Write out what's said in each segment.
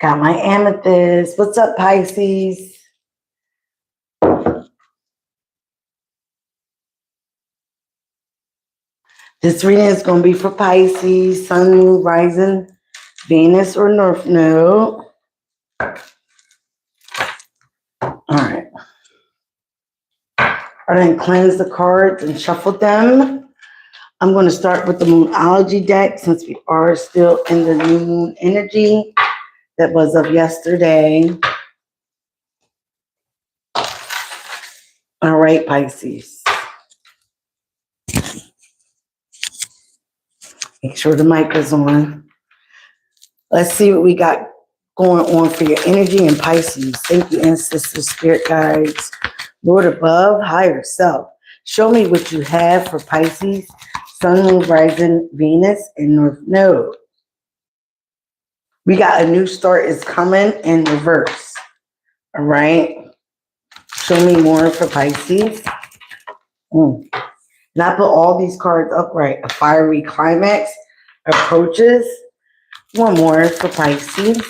Got my amethyst. What's up, Pisces? This reading is going to be for Pisces, Sun, Moon, Rising, Venus, or North Node. All right. I then cleanse the cards and shuffle them. I'm going to start with the Moonology deck since we are still in the new moon energy that was of yesterday. All right, Pisces. Make sure the mic is on. Let's see what we got going on for your energy in Pisces. Thank you, ancestors, spirit guides, Lord above, higher self. Show me what you have for Pisces, Sun, Moon, Rising, Venus, and North Node. We got a new start is coming in reverse. All right. Show me more for Pisces. And I put all these cards upright. A fiery climax approaches. One more for Pisces.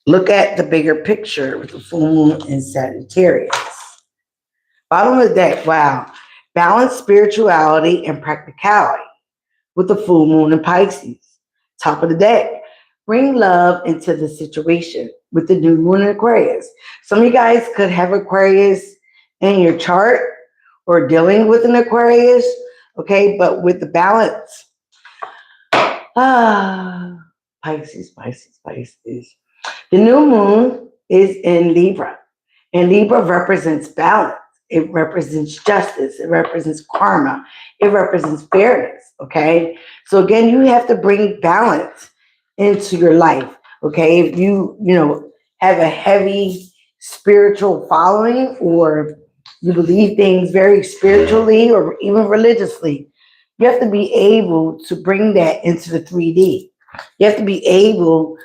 Look at the bigger picture with the full moon in Sagittarius. Bottom of the deck, wow. Balance spirituality and practicality with the full moon in Pisces. Top of the deck, bring love into the situation with the new moon in Aquarius. Some of you guys could have Aquarius in your chart or dealing with an Aquarius, okay? But with the balance, Pisces, Pisces, Pisces. The new moon is in Libra, and Libra represents balance. It represents justice. It represents karma. It represents fairness, okay? So again, you have to bring balance into your life, okay? If you have a heavy spiritual following, or you believe things very spiritually or even religiously, you have to be able to bring that into the 3D. You have to be able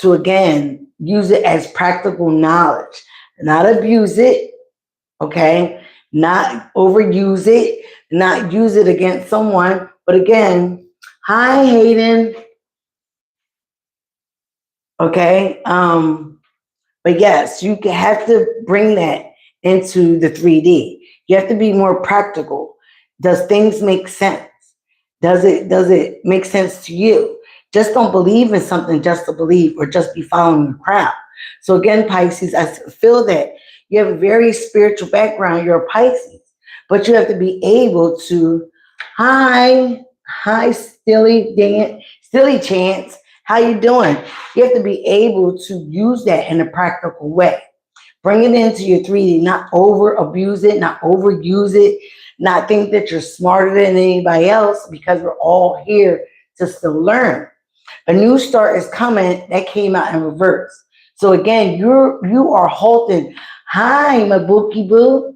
to, again, use it as practical knowledge, not abuse it, okay? Not overuse it, not use it against someone. But again, hi, Hayden. Okay. But yes, you have to bring that into the 3D. You have to be more practical. Does things make sense? Does it make sense to you? Just don't believe in something just to believe or just be following the crowd. So again, Pisces, I feel that you have a very spiritual background. You're a Pisces, but you have to be able to, hi, Stilly Chance. How you doing? You have to be able to use that in a practical way. Bring it into your 3D, not over abuse it, not overuse it, not think that you're smarter than anybody else, because we're all here to still learn. A new start is coming. That came out in reverse. So again, you are halting. Hi, my bookie boo.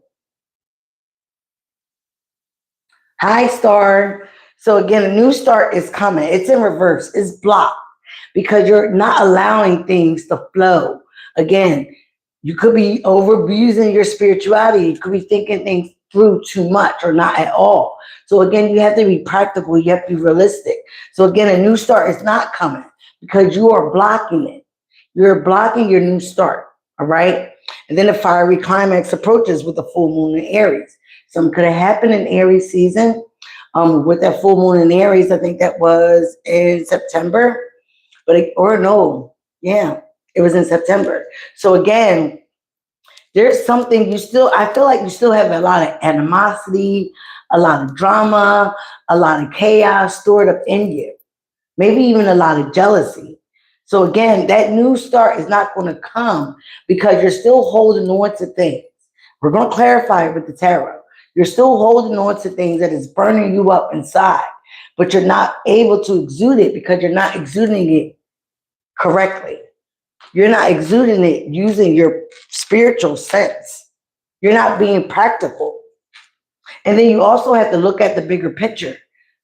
Hi, Star. So again, a new start is coming. It's in reverse. It's blocked because you're not allowing things to flow. Again, you could be overusing your spirituality. You could be thinking things through too much or not at all. So again, you have to be practical. You have to be realistic. So again, a new start is not coming because you are blocking it. You're blocking your new start. All right. And then the fiery climax approaches with the full moon in Aries. Something could have happened in Aries season. With that full moon in Aries, I think that was in September. It was in September. So again, there's something I feel like you still have a lot of animosity, a lot of drama, a lot of chaos stored up in you. Maybe even a lot of jealousy. So again, that new start is not going to come because you're still holding on to things. We're going to clarify it with the tarot. You're still holding on to things that is burning you up inside, but you're not able to exude it because you're not exuding it correctly. You're not exuding it using your spiritual sense. You're not being practical. And then you also have to look at the bigger picture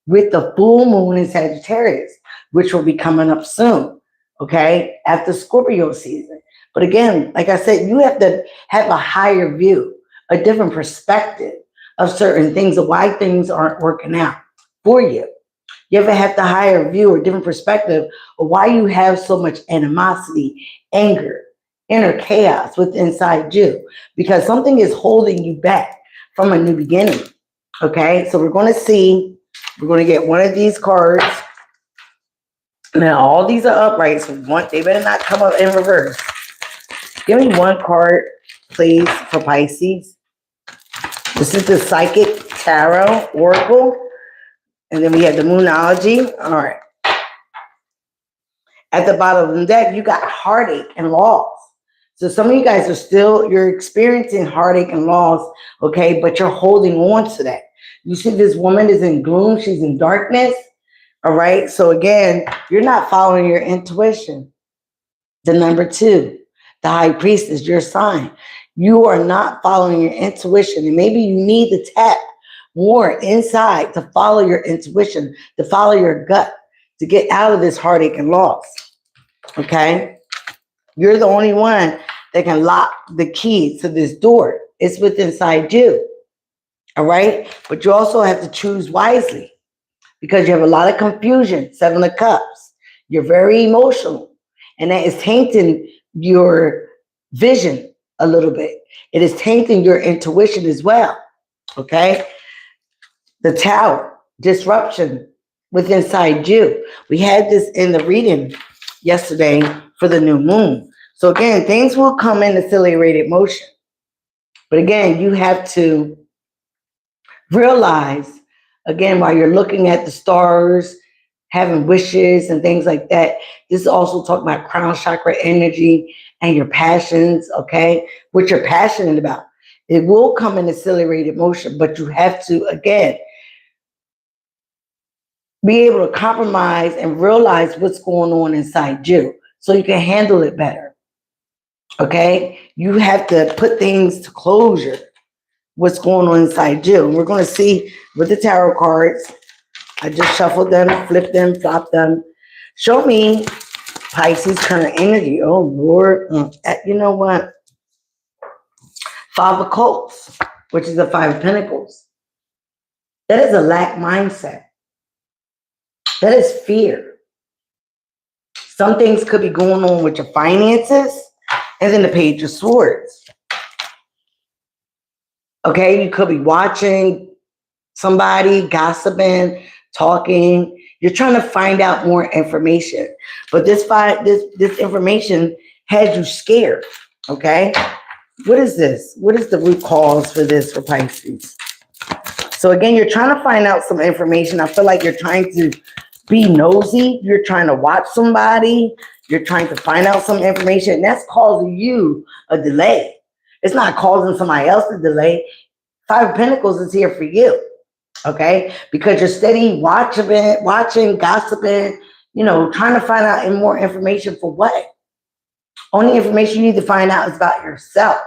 with the full moon in Sagittarius, which will be coming up soon, okay, after Scorpio season. But again, like I said, you have to have a higher view, a different perspective of certain things, of why things aren't working out for you. You ever have to hire a view or different perspective of why you have so much animosity, anger, inner chaos within inside you? Because something is holding you back from a new beginning. Okay, so we're going to see, we're going to get one of these cards. Now, all these are upright, so they better not come up in reverse. Give me one card, please, for Pisces. This is the Psychic Tarot Oracle. And then we have the Moonology. All right. At the bottom of the deck, you got heartache and loss. So some of you guys you're experiencing heartache and loss, okay, but you're holding on to that. You see this woman is in gloom. She's in darkness. All right. So again, you're not following your intuition. The number 2, the High Priestess, your sign. You are not following your intuition. And maybe you need to tap more inside to follow your intuition, to follow your gut, to get out of this heartache and loss. Okay? You're the only one that can lock the key to this door. It's within inside you. All right? But you also have to choose wisely because you have a lot of confusion. 7 of Cups. You're very emotional. And that is tainting your vision a little bit. It is tainting your intuition as well. Okay? The Tower, disruption within inside you. We had this in the reading yesterday for the new moon. So again, things will come in accelerated motion. But again, you have to realize, again, while you're looking at the stars, having wishes and things like that, this is also talking about crown chakra energy and your passions, okay? What you're passionate about. It will come in accelerated motion, but you have to, again, be able to compromise and realize what's going on inside you so you can handle it better. Okay? You have to put things to closure, what's going on inside you. And we're going to see with the tarot cards. I just shuffled them, flipped them, flopped them. Show me Pisces current energy. Oh, Lord. You know what? 5 of Cups, which is the 5 of Pentacles. That is a lack mindset. That is fear. Some things could be going on with your finances. And then the Page of Swords. Okay, you could be watching somebody, gossiping, talking. You're trying to find out more information. But this information has you scared. Okay? What is this? What is the root cause for this for Pisces? So again, you're trying to find out some information. I feel like you're trying to be nosy. You're trying to watch somebody. You're trying to find out some information. And that's causing you a delay. It's not causing somebody else a delay. 5 of Pentacles is here for you. Okay? Because you're steady watching, gossiping, trying to find out more information for what? Only information you need to find out is about yourself.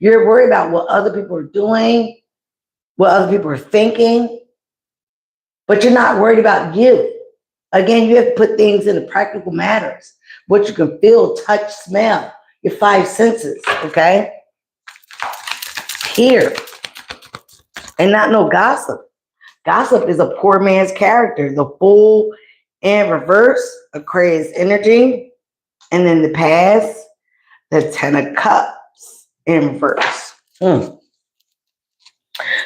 You're worried about what other people are doing, what other people are thinking, but you're not worried about you. Again, you have to put things into practical matters. What you can feel, touch, smell, your 5 senses, okay? Here. And not no gossip. Gossip is a poor man's character. The Fool in reverse, Aquarius energy. And then the past, the 10 of Cups in reverse.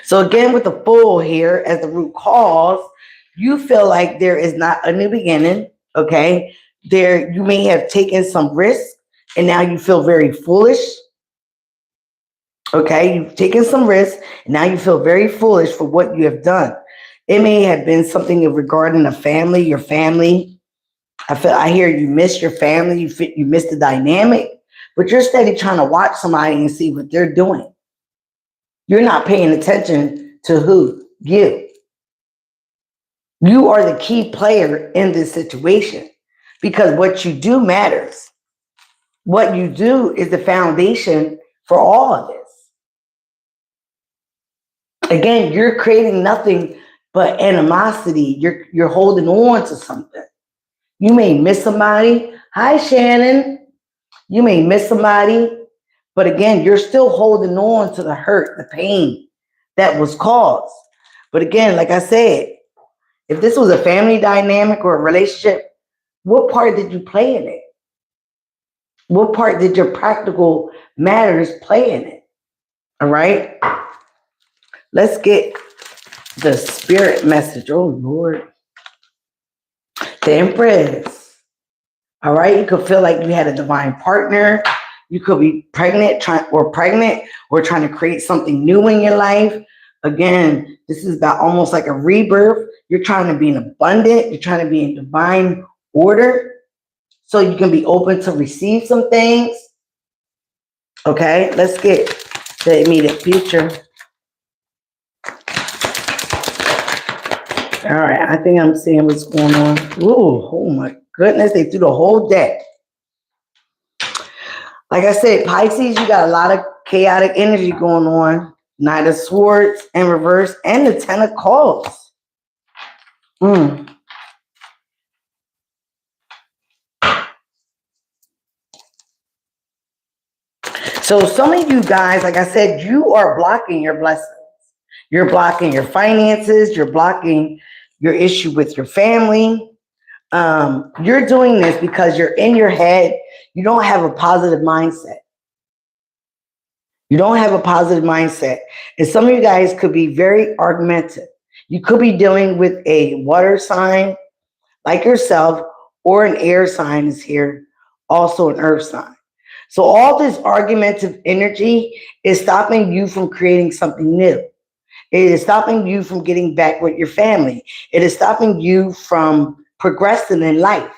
So again, with the Fool here as the root cause, you feel like there is not a new beginning, okay? You may have taken some risk, and now you feel very foolish. Okay, you've taken some risk, and now you feel very foolish for what you have done. It may have been something regarding a family, your family. I hear you miss your family, you miss the dynamic, but you're steady trying to watch somebody and see what they're doing. You're not paying attention to who? You. You are the key player in this situation because what you do matters. What you do is the foundation for all of this. Again, you're creating nothing but animosity. You're holding on to something. You may miss somebody. Hi, Shannon. You may miss somebody. But again, you're still holding on to the hurt, the pain that was caused. But again, like I said, If this was a family dynamic or a relationship, what part did you play in it? What part did your practical matters play in it? All right. Let's get the spirit message. Oh, Lord. The Empress. All right. You could feel like you had a divine partner. You could be pregnant or trying to create something new in your life. Again, this is about almost like a rebirth. You're trying to be in abundant. You're trying to be in divine order so you can be open to receive some things. Okay, let's get the immediate future. All right, I think I'm seeing what's going on. Ooh, oh my goodness, they threw the whole deck. Like I said, Pisces, you got a lot of chaotic energy going on. Knight of Swords in reverse and the Ten of Cups. So some of you guys, like I said, you are blocking your blessings. You're blocking your finances. You're blocking your issue with your family. You're doing this because you're in your head. You don't have a positive mindset. You don't have a positive mindset. And some of you guys could be very argumentative. You could be dealing with a water sign like yourself, or an air sign is here, also an earth sign. So all this argumentative energy is stopping you from creating something new. It is stopping you from getting back with your family. It is stopping you from progressing in life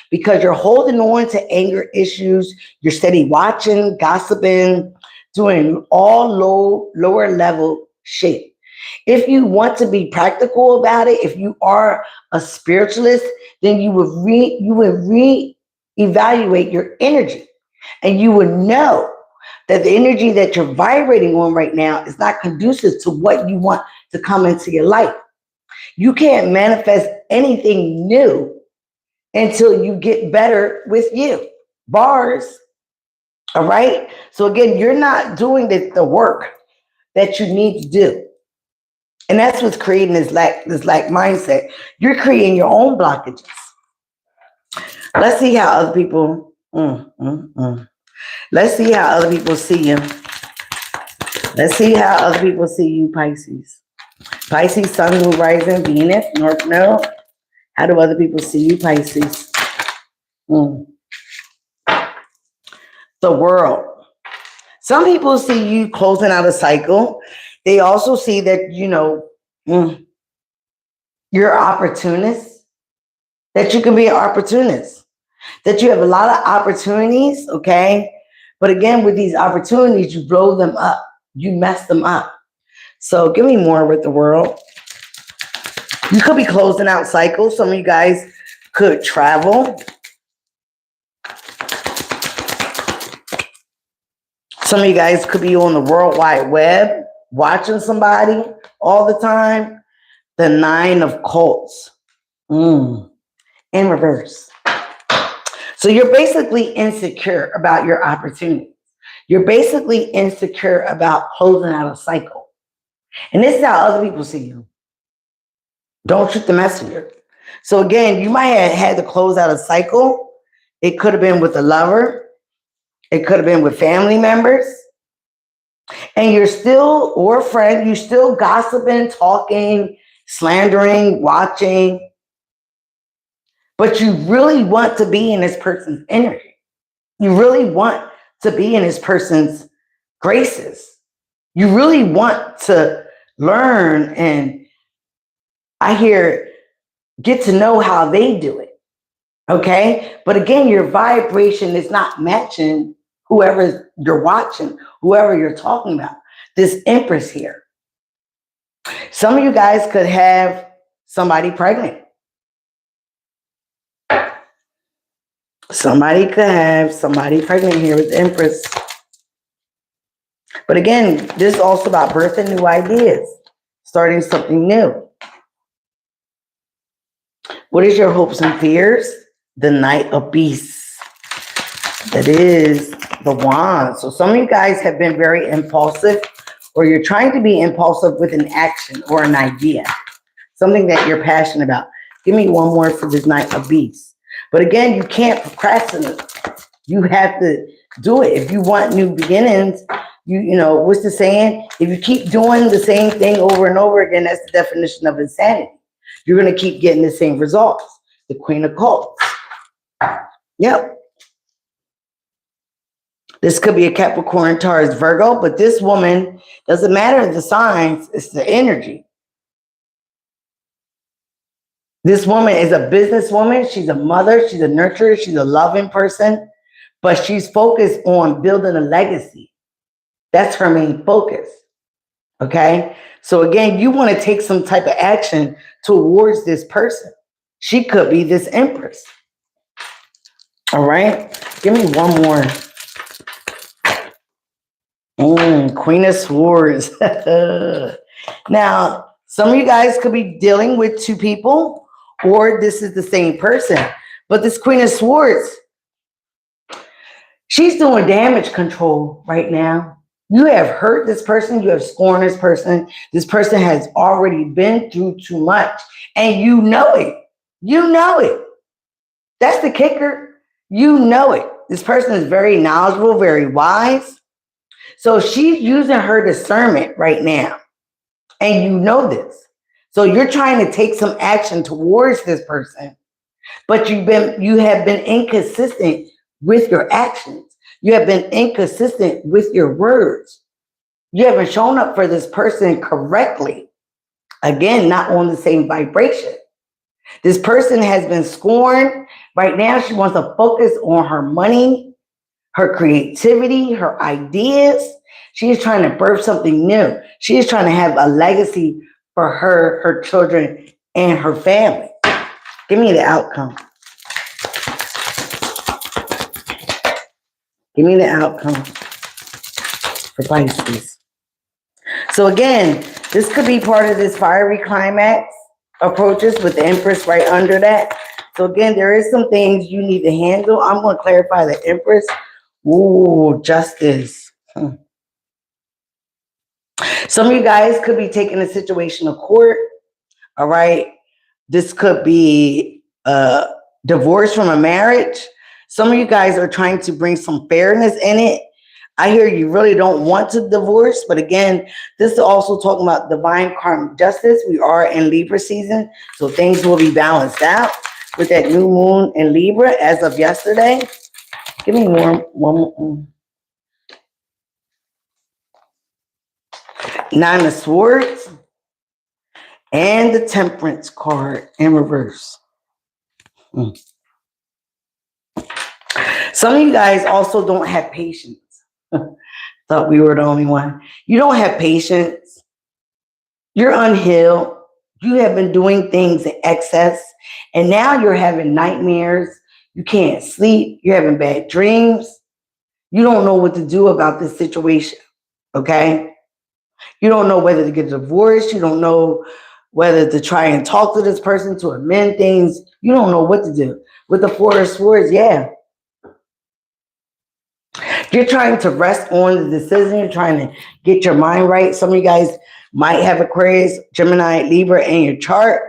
because you're holding on to anger issues. You're steady watching, gossiping, doing all lower level shit. If you want to be practical about it, if you are a spiritualist, then you would reevaluate your energy, and you would know that the energy that you're vibrating on right now is not conducive to what you want to come into your life. You can't manifest anything new until you get better with you. Bars. All right. So again, you're not doing the work that you need to do. And that's what's creating this lack mindset. You're creating your own blockages. Let's see how other people. Let's see how other people see you. Let's see how other people see you, Pisces. Pisces, Sun, Moon, Rising, Venus, North Node. How do other people see you, Pisces? The World. Some people see you closing out a cycle. They also see that, you're an opportunist, that you can be an opportunist, that you have a lot of opportunities, okay? But again, with these opportunities, you blow them up. You mess them up. So give me more with the World. You could be closing out cycles. Some of you guys could travel. Some of you guys could be on the World Wide Web, watching somebody all the time. The Nine of Cups. In reverse. So you're basically insecure about your opportunities. You're basically insecure about closing out a cycle. And this is how other people see you. Don't shoot the messenger. So again, you might have had to close out a cycle. It could have been with a lover. It could have been with family members. And you're still, or a friend, you're still gossiping, talking, slandering, watching. But you really want to be in this person's energy. You really want to be in this person's graces. You really want to learn and get to know how they do it. Okay? But again, your vibration is not matching whoever you're watching, whoever you're talking about. This Empress here. Some of you guys could have somebody pregnant. Somebody could have somebody pregnant here with Empress. But again, this is also about birthing new ideas, starting something new. What is your hopes and fears? The Knight of Beasts. That is the Wand. So some of you guys have been very impulsive, or you're trying to be impulsive with an action or an idea. something that you're passionate about. Give me one more for this Knight of Beasts. But again, you can't procrastinate. You have to do it. If you want new beginnings, you know, what's the saying? If you keep doing the same thing over and over again, that's the definition of insanity. You're going to keep getting the same results. The Queen of Cups. Yep. This could be a Capricorn, Taurus, Virgo, but this woman, doesn't matter the signs, it's the energy. This woman is a businesswoman. She's a mother. She's a nurturer. She's a loving person, but she's focused on building a legacy. That's her main focus. Okay. So again, you want to take some type of action towards this person. She could be this Empress. All right. Give me one more. Queen of Swords. Now, some of you guys could be dealing with two people, or this is the same person. But this Queen of Swords, she's doing damage control right now. You have hurt this person. You have scorned this person. This person has already been through too much. And you know it. You know it. That's the kicker. You know it. This person is very knowledgeable, very wise. So she's using her discernment right now. And you know this. So you're trying to take some action towards this person. But you have been inconsistent with your actions. You have been inconsistent with your words. You haven't shown up for this person correctly. Again, not on the same vibration. This person has been scorned. Right now, she wants to focus on her money, her creativity, her ideas. She is trying to birth something new. She is trying to have a legacy for her children, and her family. Give me the outcome. Give me the outcome for Pisces. So again, this could be part of this fiery climax approaches with the Empress right under that. So again, there is some things you need to handle. I'm going to clarify the Empress. Ooh, justice. Some of you guys could be taking a situation to court. All right. This could be a divorce from a marriage. Some of you guys are trying to bring some fairness in it. I hear you really don't want to divorce, but again, this is also talking about divine karmic justice. We are in Libra season, so things will be balanced out with that new moon in Libra as of yesterday. Give me one more. Nine of Swords and the Temperance card in reverse. Some of you guys also don't have patience. Thought we were the only one. You don't have patience. You're unhealed. You have been doing things in excess, and now you're having nightmares. You can't sleep. You're having bad dreams. You don't know what to do about this situation, okay? You don't know whether to get divorced. You don't know whether to try and talk to this person to amend things. You don't know what to do. With the Four of Swords, yeah. You're trying to rest on the decision. You're trying to get your mind right. Some of you guys might have Aquarius, Gemini, Libra in your chart,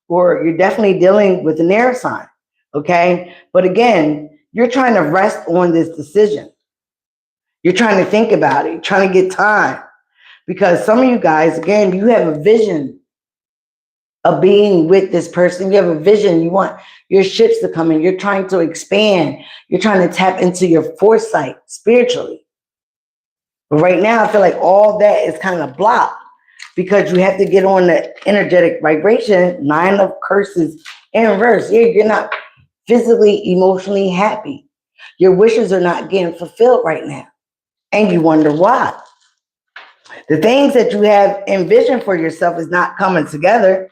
or you're definitely dealing with an air sign, okay? But again, you're trying to rest on this decision. You're trying to think about it, trying to get time. Because some of you guys, again, you have a vision of being with this person. You have a vision. You want your ships to come in. You're trying to expand. You're trying to tap into your foresight spiritually. But right now, I feel like all that is kind of blocked because you have to get on the energetic vibration. Nine of Curses in reverse. Yeah, you're not physically, emotionally happy. Your wishes are not getting fulfilled right now. And you wonder why. The things that you have envisioned for yourself is not coming together.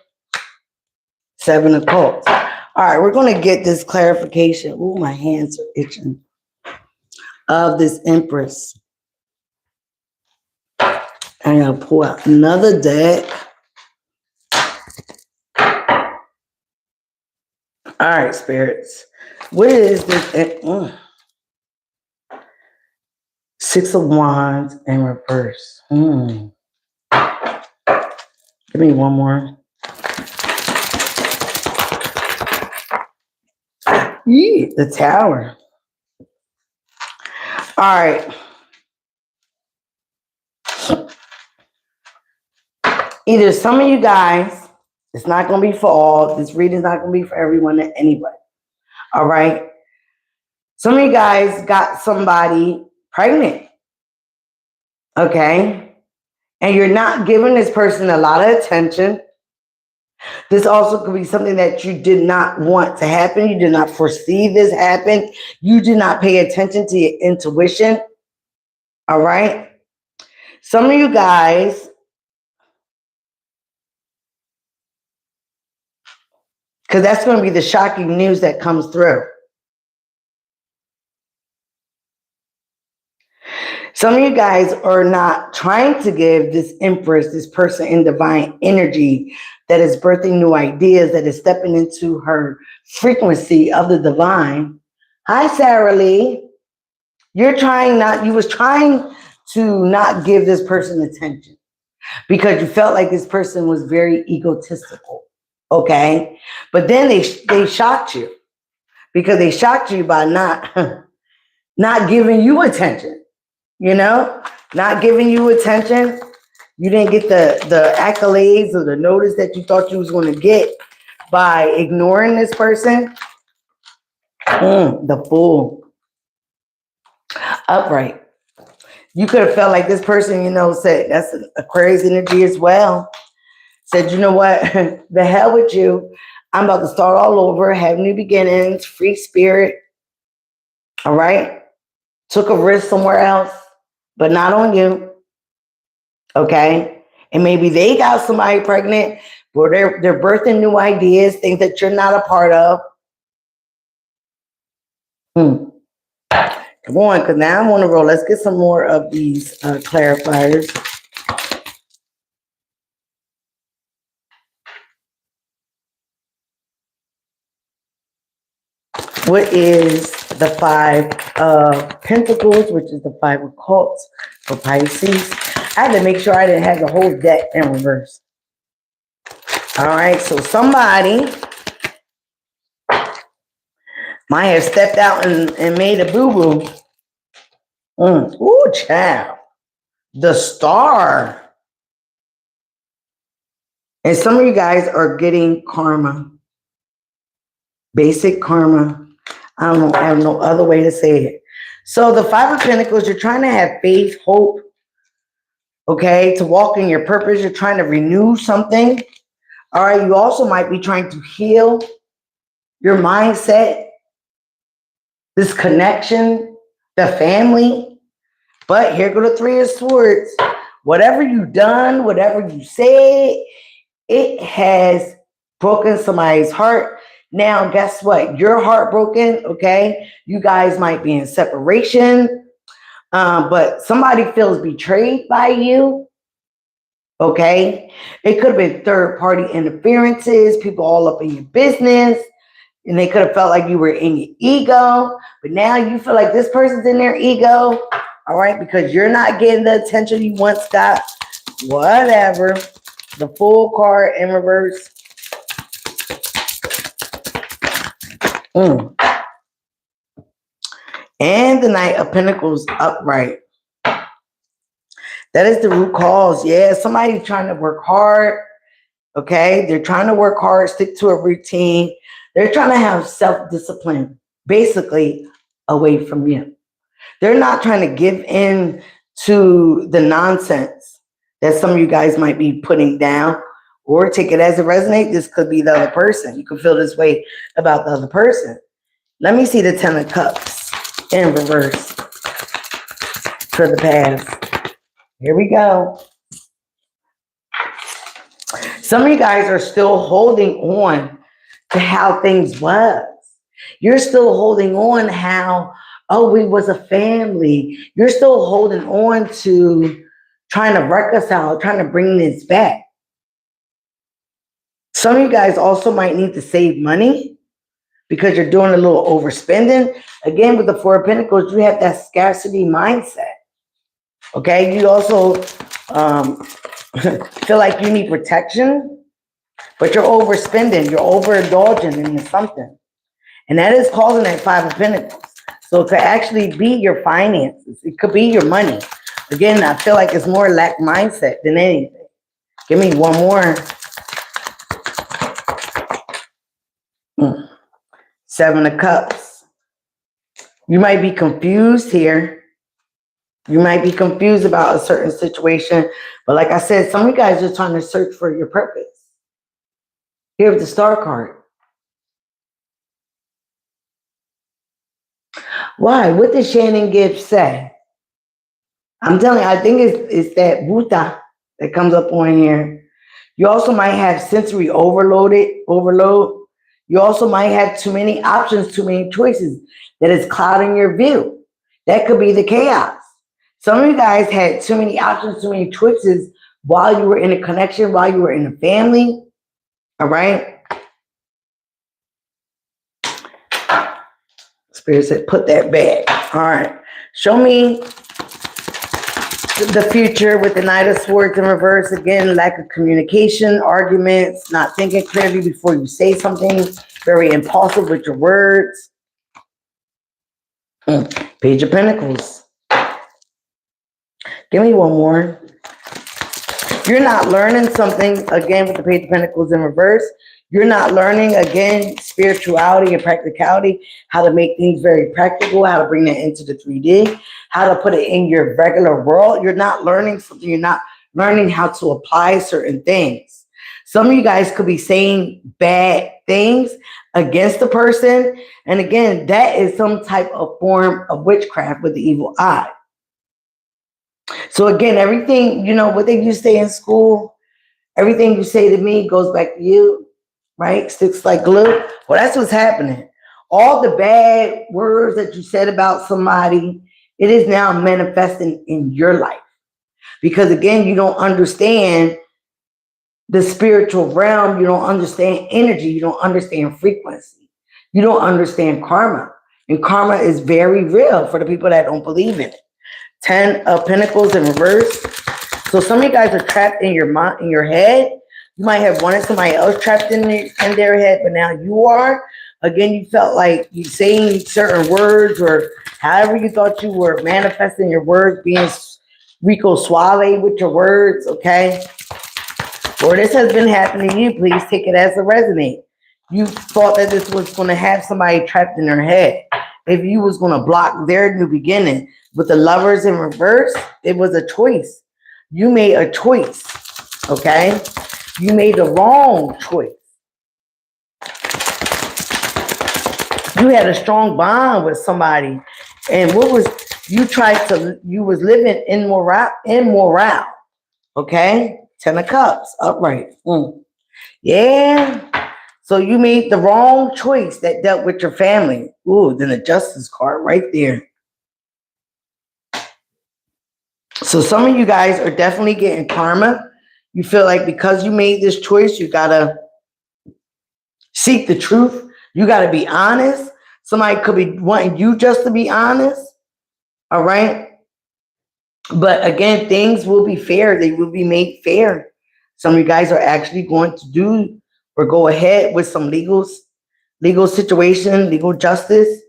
Seven of Cups. All right, we're going to get this clarification. Ooh, my hands are itching. Of this Empress. I'm going to pull out another deck. All right, spirits. What is this? Six of Wands in reverse. Give me one more. The Tower. All right. Either some of you guys, it's not going to be for all. This reading's not going to be for everyone anyway. All right. Some of you guys got somebody pregnant. Okay. And you're not giving this person a lot of attention. This also could be something that you did not want to happen. You did not foresee this happen. You did not pay attention to your intuition. All right. Some of you guys, because that's going to be the shocking news that comes through. Some of you guys are not trying to give this Empress, this person in divine energy that is birthing new ideas, that is stepping into her frequency of the divine. Hi, Sarah Lee. You was trying to not give this person attention because you felt like this person was very egotistical. Okay. But then they shocked you because they shocked you by not giving you attention. You know, not giving you attention. You didn't get the accolades or the notice that you thought you was going to get by ignoring this person. The Fool. Upright. You could have felt like this person, said that's Aquarius energy as well. Said, you know what? The hell with you. I'm about to start all over, have new beginnings, free spirit. All right. Took a risk somewhere else, but not on you. Okay. And maybe they got somebody pregnant, or they're birthing new ideas, things that you're not a part of. Come on, because now I'm on the roll. Let's get some more of these clarifiers. What is the Five of Pentacles, which is the Five of Cups for Pisces? I had to make sure I didn't have the whole deck in reverse. All right, so somebody might have stepped out and made a boo-boo. Ooh, child. The Star. And some of you guys are getting karma. Basic karma. I don't know. I have no other way to say it. So the Five of Pentacles, you're trying to have faith, hope, okay, to walk in your purpose. You're trying to renew something. All right, you also might be trying to heal your mindset, this connection, the family. But here go the Three of Swords. Whatever you've done, whatever you said, it has broken somebody's heart. Now, guess what? You're heartbroken, okay? You guys might be in separation, but somebody feels betrayed by you, okay? It could have been third-party interferences, people all up in your business, and they could have felt like you were in your ego, but now you feel like this person's in their ego, all right? Because you're not getting the attention you once got, whatever. The Fool card in reverse. And the Knight of Pentacles upright. That is the root cause. Yeah, somebody's trying to work hard. Okay, they're trying to work hard, stick to a routine. They're trying to have self-discipline, basically, away from you. They're not trying to give in to the nonsense that some of you guys might be putting down, or take it as it resonates. This could be the other person. You could feel this way about the other person. Let me see the Ten of Cups in reverse for the past. Here we go. Some of you guys are still holding on to how things was. You're still holding on how, oh, we was a family. You're still holding on to trying to reconcile, trying to bring this back. Some of you guys also might need to save money because you're doing a little overspending. Again, with the Four of Pentacles, you have that scarcity mindset. Okay, you also feel like you need protection, but you're overspending, you're overindulging into something. And that is causing that Five of Pentacles. So it could actually be your finances. It could be your money. Again, I feel like it's more lack mindset than anything. Give me one more. Seven of Cups. You might be confused here. You might be confused about a certain situation. But like I said, some of you guys are trying to search for your purpose. Here with the Star card. Why? What did Shannon Gibbs say? I'm telling you, I think it's that Buddha that comes up on here. You also might have sensory overload. You also might have too many options, too many choices that is clouding your view. That could be the chaos. Some of you guys had too many options, too many choices while you were in a connection, while you were in a family. All right. Spirit said, put that back. All right. Show me the future with the Knight of Swords in reverse. Again, lack of communication, arguments, not thinking clearly before you say something, very impulsive with your words. Page of Pentacles. Give me one more. You're not learning something, again, with the Page of Pentacles in reverse. You're not learning, again, spirituality and practicality, how to make things very practical, how to bring that into the 3D, how to put it in your regular world. You're not learning something. You're not learning how to apply certain things. Some of you guys could be saying bad things against the person. And again, that is some type of form of witchcraft with the evil eye. So again, everything, you know, what they used to say in school, everything you say to me goes back to you, right? Sticks like glue. Well, that's what's happening. All the bad words that you said about somebody, it is now manifesting in your life. Because again, you don't understand the spiritual realm. You don't understand energy. You don't understand frequency. You don't understand karma. And karma is very real for the people that don't believe in it. 10 of Pentacles in reverse. So some of you guys are trapped in your mind, in your head. You might have wanted somebody else trapped in their head, but now you are. Again, you felt like you saying certain words, or however you thought you were manifesting your words, being Rico Suave with your words, okay? Or this has been happening to you, please take it as a resonate. You thought that this was going to have somebody trapped in their head. If you was going to block their new beginning. With the Lovers in reverse, it was a choice. You made a choice, okay? You made the wrong choice. You had a strong bond with somebody. And what was, you was living in morale, okay? 10 of Cups, upright. Yeah. So you made the wrong choice that dealt with your family. Ooh, then the Justice card right there. So some of you guys are definitely getting karma. You feel like because you made this choice, you got to seek the truth. You got to be honest. Somebody could be wanting you just to be honest. All right. But again, things will be fair. They will be made fair. Some of you guys are actually going to do or go ahead with some legal situation, legal justice.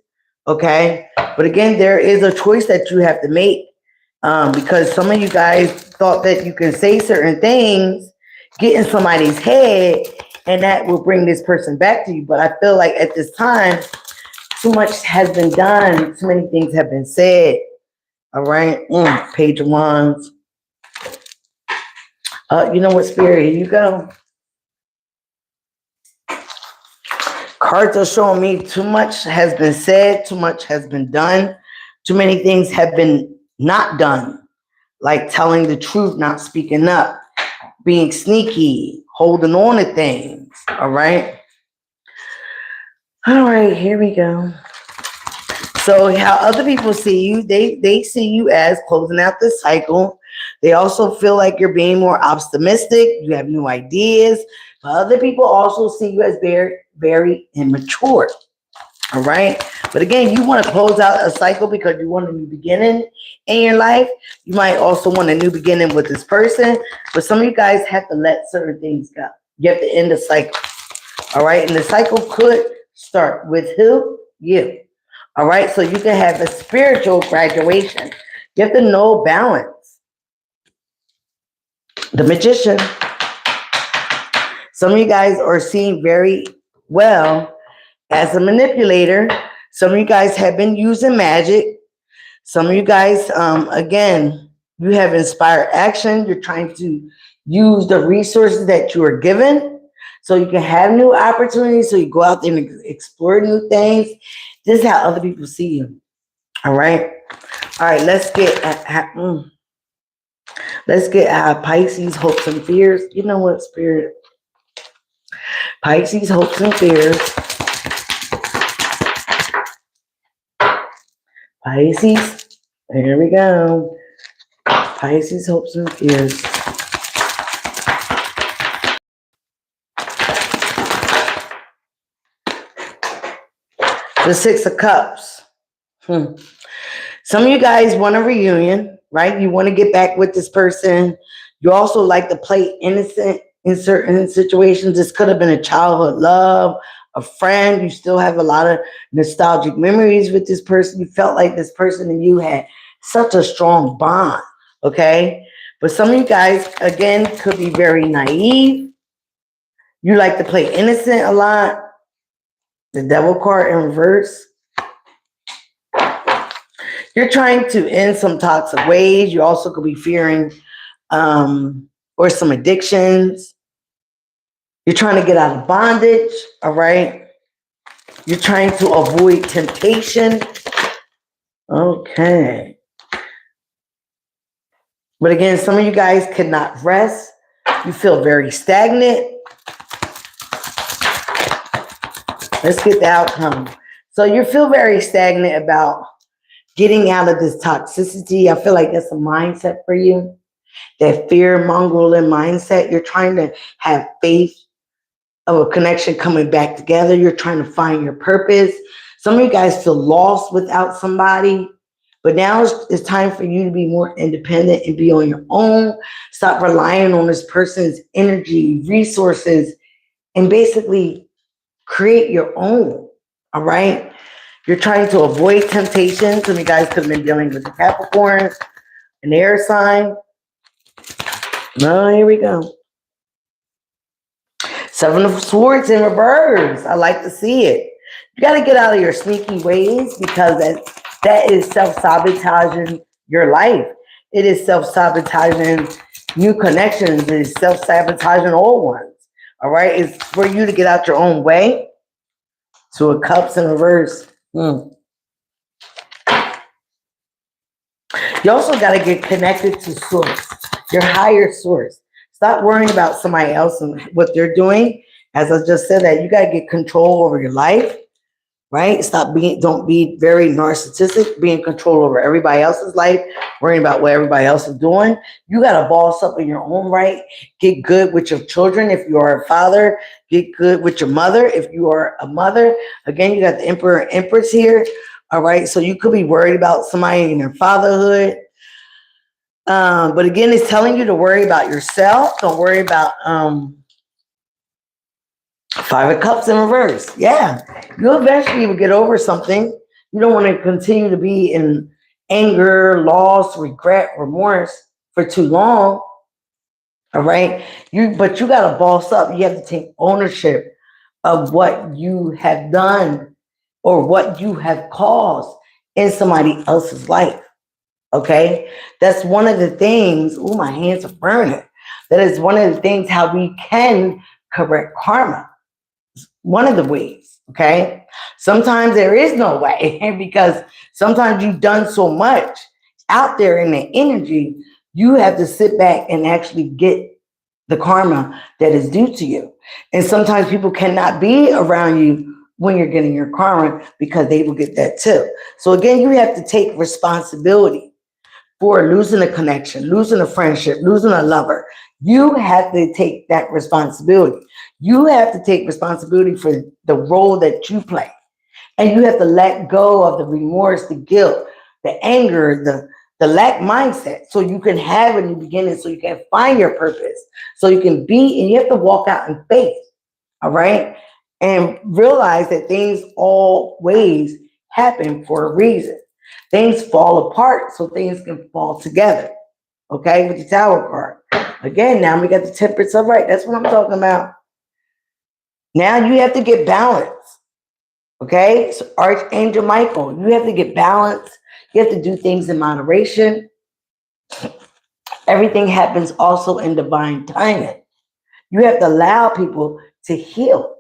Okay. But again, there is a choice that you have to make. Because some of you guys thought that you can say certain things, get in somebody's head, and that will bring this person back to you. But I feel like at this time, too much has been done. Too many things have been said. All right. Page of Wands. You know what, Spirit? Here you go. Cards are showing me too much has been said. Too much has been done. Too many things have been not done, like telling the truth, not speaking up, being sneaky, holding on to things. All right. All right, here we go. So how other people see you, they see you as closing out the cycle. They also feel like you're being more optimistic. You have new ideas. But other people also see you as very, very immature. All right. But again, you want to close out a cycle because you want a new beginning in your life. You might also want a new beginning with this person. But some of you guys have to let certain things go. You have to end the cycle. All right. And the cycle could start with who? You. All right. So you can have a spiritual graduation. You have to know balance. The Magician. Some of you guys are seen very well as a manipulator. Some of you guys have been using magic. Some of you guys, again, you have inspired action. You're trying to use the resources that you are given so you can have new opportunities. So you go out there and explore new things. This is how other people see you. All right. All right. Let's get Pisces hopes and fears. You know what, Spirit? Pisces hopes and fears. Pisces. Here we go. Pisces hopes and fears. The Six of Cups. Some of you guys want a reunion, right? You want to get back with this person. You also like to play innocent in certain situations. This could have been a childhood love, a friend. You still have a lot of nostalgic memories with this person. You felt like this person and you had such a strong bond, okay? But some of you guys, again, could be very naive. You like to play innocent a lot. The Devil card in reverse. You're trying to end some toxic ways. You also could be fearing or some addictions. You're trying to get out of bondage, all right? You're trying to avoid temptation. Okay. But again, some of you guys cannot rest. You feel very stagnant. Let's get the outcome. So you feel very stagnant about getting out of this toxicity. I feel like that's a mindset for you. That fear-mongering mindset. You're trying to have faith of a connection coming back together. You're trying to find your purpose. Some of you guys feel lost without somebody. But now it's time for you to be more independent and be on your own. Stop relying on this person's energy, resources, and basically create your own. All right? You're trying to avoid temptation. Some of you guys could have been dealing with the Capricorn, an air sign. No, here we go. Seven of Swords in reverse. I like to see it. You got to get out of your sneaky ways because that is self-sabotaging your life. It is self-sabotaging new connections. It is self-sabotaging old ones. All right? It's for you to get out your own way. So a Cups in reverse. You also got to get connected to source, your higher source. Stop worrying about somebody else and what they're doing. As I just said, that you got to get control over your life, right? Don't be very narcissistic, be in control over everybody else's life, worrying about what everybody else is doing. You got to boss up in your own right. Get good with your children if you are a father. Get good with your mother if you are a mother. Again, you got the Emperor and Empress here. All right, so you could be worried about somebody in their fatherhood. But again, it's telling you to worry about yourself. Don't worry about Five of Cups in reverse. Yeah, you eventually will get over something. You don't want to continue to be in anger, loss, regret, remorse for too long. All right, but you got to boss up. You have to take ownership of what you have done or what you have caused in somebody else's life. Okay, that's one of the things. Oh, my hands are burning. That is one of the things how we can correct karma. One of the ways. Okay, sometimes there is no way because sometimes you've done so much out there in the energy. You have to sit back and actually get the karma that is due to you. And sometimes people cannot be around you when you're getting your karma because they will get that too. So again, you have to take responsibility for losing a connection, losing a friendship, losing a lover. You have to take that responsibility. You have to take responsibility for the role that you play. And you have to let go of the remorse, the guilt, the anger, the lack mindset so you can have a new beginning, so you can find your purpose, so you can be, and you have to walk out in faith. All right? and realize that things always happen for a reason. Things fall apart so things can fall together. Okay, with the Tower card. Again, now we got the Temperance upright. That's what I'm talking about. Now you have to get balance. Okay, so Archangel Michael, you have to get balance. You have to do things in moderation. Everything happens also in divine timing. You have to allow people to heal.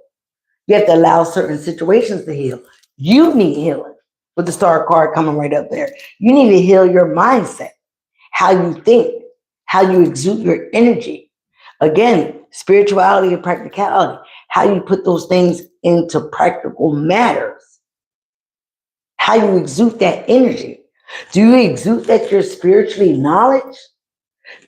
You have to allow certain situations to heal. You need healing with the Star card coming right up there. You need to heal your mindset, how you think, how you exude your energy. Again, spirituality and practicality, how you put those things into practical matters, how you exude that energy. Do you exude that you're spiritually knowledge?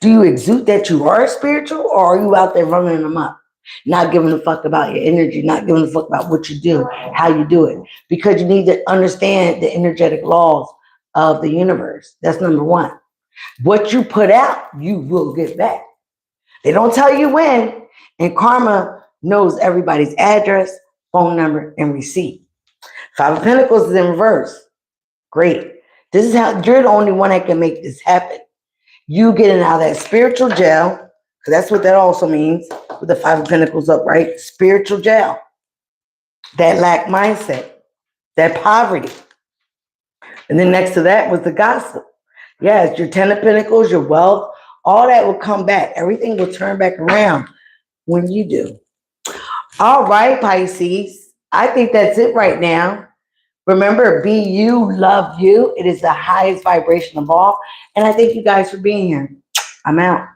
Do you exude that you are spiritual, or are you out there running them up? Not giving a fuck about your energy, not giving a fuck about what you do, how you do it. Because you need to understand the energetic laws of the universe. That's number one. What you put out, you will get back. They don't tell you when, and karma knows everybody's address, phone number, and receipt. Five of Pentacles is in reverse. Great. This is how you're the only one that can make this happen. You getting out of that spiritual jail, because that's what that also means with the Five of Pentacles upright. Spiritual jail. That lack mindset, that poverty. And then next to that was the gossip. Yes, your Ten of Pentacles, your wealth, all that will come back. Everything will turn back around when you do. All right, Pisces. I think that's it right now. Remember, be you, love you. It is the highest vibration of all. And I thank you guys for being here. I'm out.